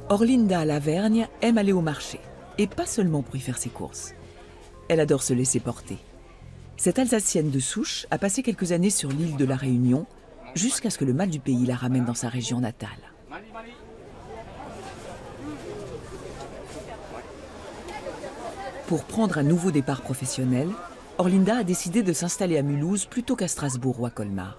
Orlinda Lavergne aime aller au marché, et pas seulement pour y faire ses courses. Elle adore se laisser porter. Cette Alsacienne de souche a passé quelques années sur l'île de la Réunion, jusqu'à ce que le mal du pays la ramène dans sa région natale. Pour prendre un nouveau départ professionnel, Orlinda a décidé de s'installer à Mulhouse plutôt qu'à Strasbourg ou à Colmar.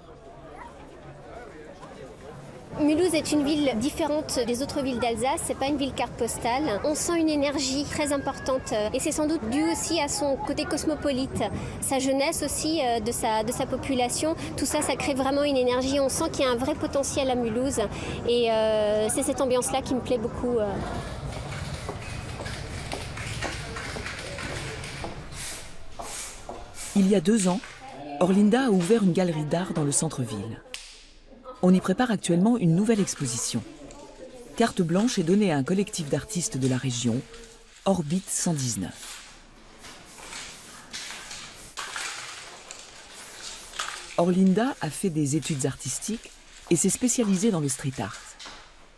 Mulhouse est une ville différente des autres villes d'Alsace, c'est pas une ville carte postale. On sent une énergie très importante et c'est sans doute dû aussi à son côté cosmopolite, sa jeunesse aussi, de sa population. Tout ça, ça crée vraiment une énergie. On sent qu'il y a un vrai potentiel à Mulhouse et c'est cette ambiance-là qui me plaît beaucoup. Il y a 2 ans, Orlinda a ouvert une galerie d'art dans le centre-ville. On y prépare actuellement une nouvelle exposition. Carte blanche est donnée à un collectif d'artistes de la région, Orbit 119. Orlinda a fait des études artistiques et s'est spécialisée dans le street art.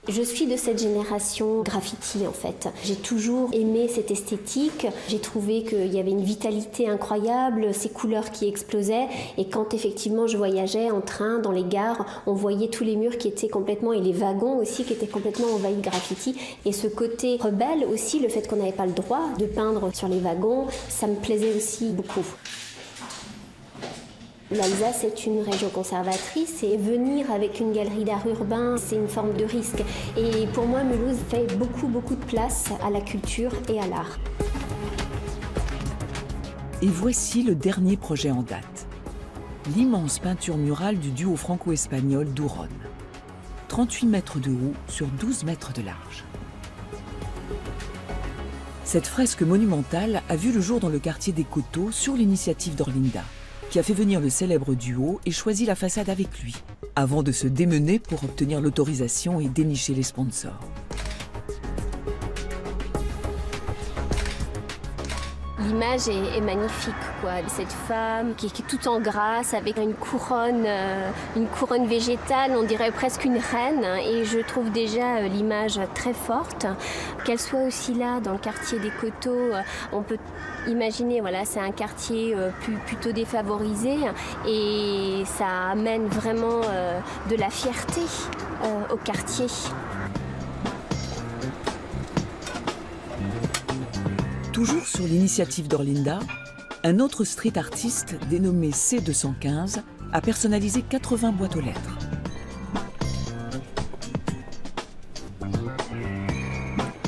Je suis de cette génération graffiti en fait. J'ai toujours aimé cette esthétique. J'ai trouvé qu'il y avait une vitalité incroyable, ces couleurs qui explosaient. Et quand effectivement je voyageais en train, dans les gares, on voyait tous les murs qui étaient complètement, et les wagons aussi qui étaient complètement envahis de graffiti. Et ce côté rebelle aussi, le fait qu'on n'avait pas le droit de peindre sur les wagons, ça me plaisait aussi beaucoup. L'Alsace est une région conservatrice et venir avec une galerie d'art urbain, c'est une forme de risque. Et pour moi, Mulhouse fait beaucoup de place à la culture et à l'art. Et voici le dernier projet en date. L'immense peinture murale du duo franco-espagnol Duron. 38 mètres de haut sur 12 mètres de large. Cette fresque monumentale a vu le jour dans le quartier des Coteaux sur l'initiative d'Orlinda, qui a fait venir le célèbre duo et choisi la façade avec lui, avant de se démener pour obtenir l'autorisation et dénicher les sponsors. L'image est magnifique, quoi. Cette femme qui est toute en grâce avec une couronne végétale, on dirait presque une reine. Et je trouve déjà l'image très forte. Qu'elle soit aussi là, dans le quartier des Coteaux, on peut imaginer, voilà, c'est un quartier plutôt défavorisé et ça amène vraiment de la fierté au quartier. Toujours sur l'initiative d'Orlinda, un autre street artiste dénommé C215 a personnalisé 80 boîtes aux lettres.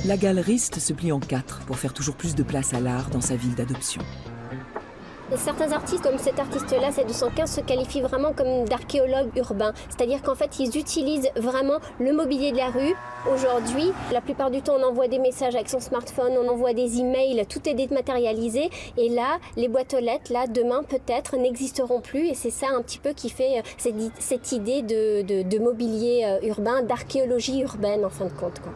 La galeriste se plie en 4 pour faire toujours plus de place à l'art dans sa ville d'adoption. Certains artistes, comme cet artiste-là, C215, se qualifient vraiment comme d'archéologues urbains. C'est-à-dire qu'en fait, ils utilisent vraiment le mobilier de la rue. Aujourd'hui, la plupart du temps, on envoie des messages avec son smartphone, on envoie des emails, tout est dématérialisé. Et là, les boîtes aux lettres, là, demain, peut-être, n'existeront plus. Et c'est ça un petit peu qui fait cette idée de mobilier urbain, d'archéologie urbaine, en fin de compte, quoi.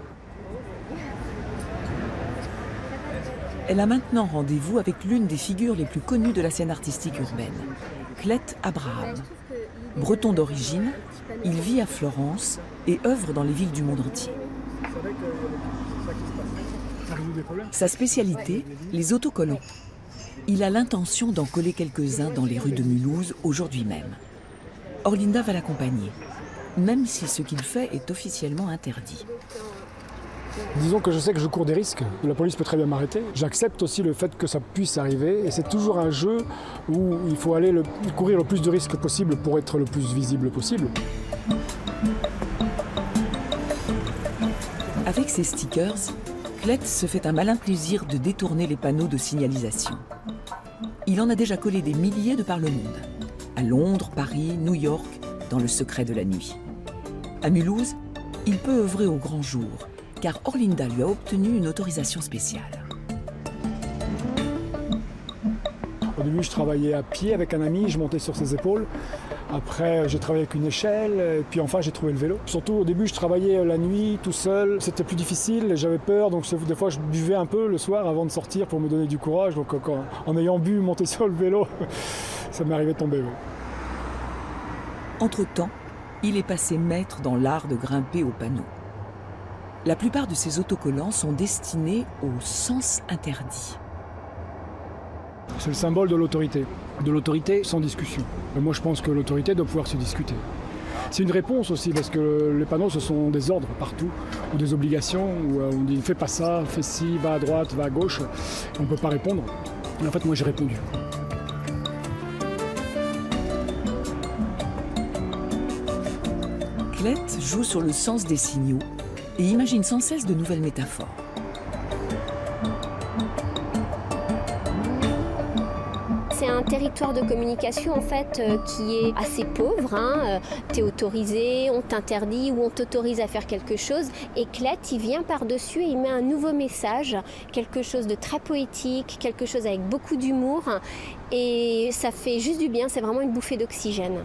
Elle a maintenant rendez-vous avec l'une des figures les plus connues de la scène artistique urbaine, Clet Abraham. Breton d'origine, il vit à Florence et œuvre dans les villes du monde entier. Sa spécialité, les autocollants. Il a l'intention d'en coller quelques-uns dans les rues de Mulhouse aujourd'hui même. Orlinda va l'accompagner, même si ce qu'il fait est officiellement interdit. Disons que je sais que je cours des risques, la police peut très bien m'arrêter. J'accepte aussi le fait que ça puisse arriver et c'est toujours un jeu où il faut aller courir le plus de risques possible pour être le plus visible possible. Avec ses stickers, Clet se fait un malin plaisir de détourner les panneaux de signalisation. Il en a déjà collé des milliers de par le monde. À Londres, Paris, New York, dans le secret de la nuit. À Mulhouse, il peut œuvrer au grand jour, car Orlinda lui a obtenu une autorisation spéciale. Au début, je travaillais à pied avec un ami, je montais sur ses épaules. Après, j'ai travaillé avec une échelle, et puis enfin, j'ai trouvé le vélo. Surtout, au début, je travaillais la nuit, tout seul. C'était plus difficile, j'avais peur, donc des fois, je buvais un peu le soir avant de sortir pour me donner du courage. Donc, en ayant bu, monter sur le vélo, ça m'est arrivé de tomber. Oui. Entre-temps, il est passé maître dans l'art de grimper au panneau. La plupart de ces autocollants sont destinés au sens interdit. C'est le symbole de l'autorité sans discussion. Et moi je pense que l'autorité doit pouvoir se discuter. C'est une réponse aussi, parce que les panneaux, ce sont des ordres partout, ou des obligations, où on dit « fais pas ça, fais ci, va à droite, va à gauche », on ne peut pas répondre. Et en fait, moi j'ai répondu. Klett joue sur le sens des signaux et imagine sans cesse de nouvelles métaphores. C'est un territoire de communication en fait qui est assez pauvre. T'es autorisé, on t'interdit ou on t'autorise à faire quelque chose. Et Klett, il vient par-dessus et il met un nouveau message, quelque chose de très poétique, quelque chose avec beaucoup d'humour. Et ça fait juste du bien, c'est vraiment une bouffée d'oxygène.